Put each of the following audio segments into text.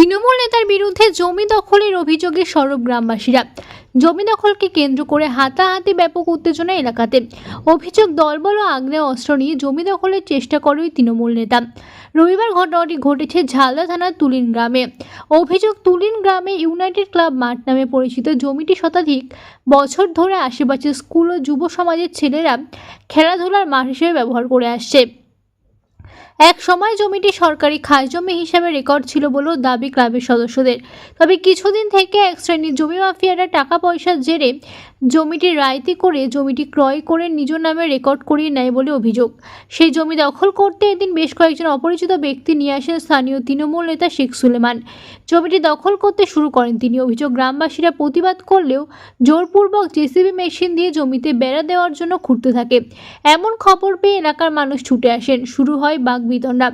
তৃণমূল নেতার বিরুদ্ধে জমি দখলের অভিযোগে সরব গ্রামবাসীরা। জমি দখলকে কেন্দ্র করে হাতাহাতি ব্যাপক উত্তেজনা এলাকাতে। অভিযোগ, দলবল ও আগ্নেয় অস্ত্র নিয়ে জমি দখলের চেষ্টা করে ওই তৃণমূল নেতা। রবিবার ঘটনাটি ঘটেছে ঝালদা থানার তুলিন গ্রামে। অভিযোগ, তুলিন গ্রামে ইউনাইটেড ক্লাব মাঠ নামে পরিচিত জমিটি শতাধিক বছর ধরে আশেপাশের স্কুল ও যুব সমাজের ছেলেরা খেলাধুলার মাঠ হিসেবে ব্যবহার করে আসছে। এক সময় জমিটি সরকারি খাস জমি হিসেবে রেকর্ড ছিল বলেও দাবি ক্লাবের সদস্যদের। তবে কিছুদিন থেকে এক শ্রেণীর জমি মাফিয়ারা টাকা পয়সার জেরে জমিটি রাইতি করে জমিটি ক্রয় করে নিজ নামে রেকর্ড করিয়ে নেয় বলে অভিযোগ। সেই জমি দখল করতে এদিন বেশ কয়েকজন অপরিচিত ব্যক্তি নিয়ে আসেন স্থানীয় তৃণমূল নেতা শেখ সুলেমান। জমিটি দখল করতে শুরু করেন তিনি। অভিযোগ, গ্রামবাসীরা প্রতিবাদ করলেও জোরপূর্বক জেসিবি মেশিন দিয়ে জমিতে বেড়া দেওয়ার জন্য খুঁড়তে থাকে। এমন খবর পেয়ে এলাকার মানুষ ছুটে আসেন। শুরু হয় বাকবিতণ্ডা,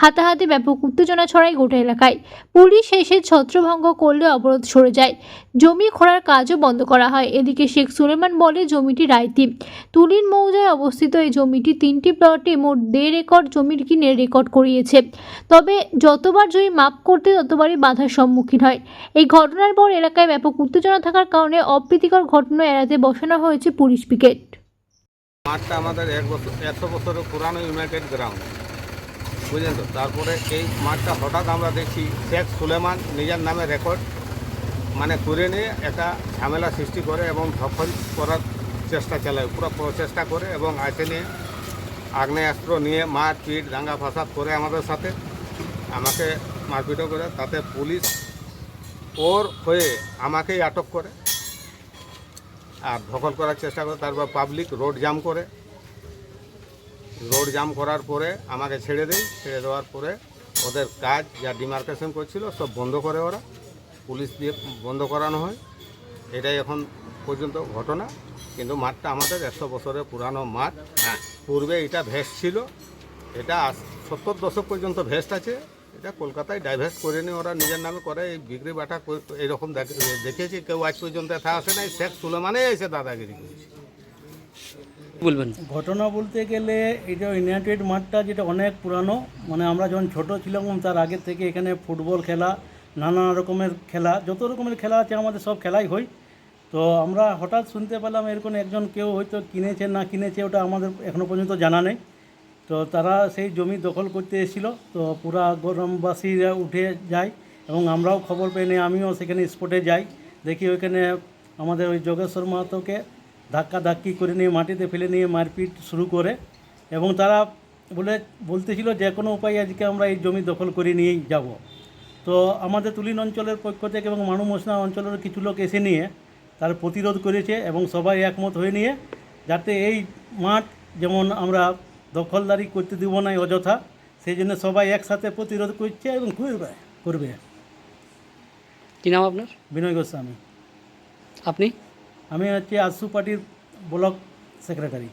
হাতাহাতি, ব্যাপক উত্তেজনা ছড়ায় গোটা এলাকায়। পুলিশ এসে ছত্রভঙ্গ করলে অবরোধ সরে যায়। জমি খোঁড়ার কাজও বন্ধ করা হয়। এদিকে শেখ সুলেমান বলে জমিটি রাইতি। তুলিন মৌজায় অবস্থিত এই জমিটি 3টি প্লটে মোট 1.5 একর জমির কিনে রেকর্ড করিয়েছে। তবে যতবার জমি মাপ করতে ততবারই বাধার সম্মুখীন হয়। এই ঘটনার পর এলাকায় ব্যাপক উত্তেজনা থাকার কারণে অপ্রীতিকর ঘটনা এড়াতে বসানো হয়েছে পুলিশ পিকেট। মাঠটা আমাদের 100 বছরের পুরানো ইউনাইটেড গ্রাউন্ড, বুঝলেন তো। তারপরে এই মাঠটা হঠাৎ আমরা দেখছি শেখ সুলেমান নিজের নামে রেকর্ড করে নিয়ে একটা ঝামেলা সৃষ্টি করে এবং দখল করার চেষ্টা চালায়, পুরো প্রচেষ্টা করে এবং আইসে নিয়ে আগ্নেয়াস্ত্র নিয়ে মারপিট দাঙ্গা ফাসাদ করে আমাদের সাথে, আমাকে মারপিটও করে। তাতে পুলিশ ওর হয়ে আমাকেই আটক করে আর দখল করার চেষ্টা করে। তারপর পাবলিক রোড জাম করে, রোড জাম করার পরে আমাকে ছেড়ে দেয়। ছেড়ে দেওয়ার পরে ওদের কাজ যা ডিমার্কেশন করছিল সব বন্ধ করে, ওরা পুলিশ দিয়ে বন্ধ করানো হয়। এটাই এখন পর্যন্ত ঘটনা। কিন্তু মাঠটা আমাদের 100 বছরের পুরানো মাঠ। পূর্বে এটা ভেস্ট ছিল, এটা 70 দশক পর্যন্ত ভেস্ট আছে। এটা কলকাতায় ডাইভেস্ট করে নিয়ে ওরা নিজের নামে করে, এই বিক্রি বাটা এরকম দেখেছি। কেউ আজ পর্যন্ত এথা আসে নাই, শেখ সুলেমানে এসে দাদাগিরি করেছে। বলবেন ঘটনা বলতে গেলে এটা ইউনাইটেড মাঠটা যেটা অনেক পুরানো, আমরা যখন ছোট ছিলাম তার আগে থেকে এখানে ফুটবল খেলা, নানা রকমের খেলা, যত রকমের খেলা আছে আমাদের সব খেলাই হয়। তো আমরা হঠাৎ শুনতে পেলাম এরকম একজন কেউ হয়তো কিনেছে না কিনেছে ওটা আমাদের এখনও পর্যন্ত জানা নেই। তো তারা সেই জমি দখল করতে এসেছিলো। তো পুরা গ্রামবাসীরা উঠে যায় এবং আমরাও খবর পেয়ে নিয়ে আমিও সেখানে স্পটে যাই। দেখি ওইখানে আমাদের ওই যোগেশ্বর মাহাতোকে ধাক্কি করে নিয়ে মাটিতে ফেলে নিয়ে মারপিট শুরু করে এবং তারা বলতেছিল যে কোনো উপায়ে আজকে আমরা এই জমি দখল করে নিয়েই যাব। তো আমাদের তুলিন অঞ্চলের পক্ষ থেকে এবং মানুমোসনা অঞ্চলের কিছু লোক এসে নিয়ে তার প্রতিরোধ করেছে এবং সবাই একমত হয়ে নিয়ে যাতে এই মাঠ যেমন আমরা দখলদারি করতে দেব না অযথা, সেই জন্য সবাই একসাথে প্রতিরোধ করছে এবং করবে। কী নাম আপনার? বিনয় গোস্বামী। আপনি? আমি হচ্ছে আসু পার্টির ব্লক সেক্রেটারি।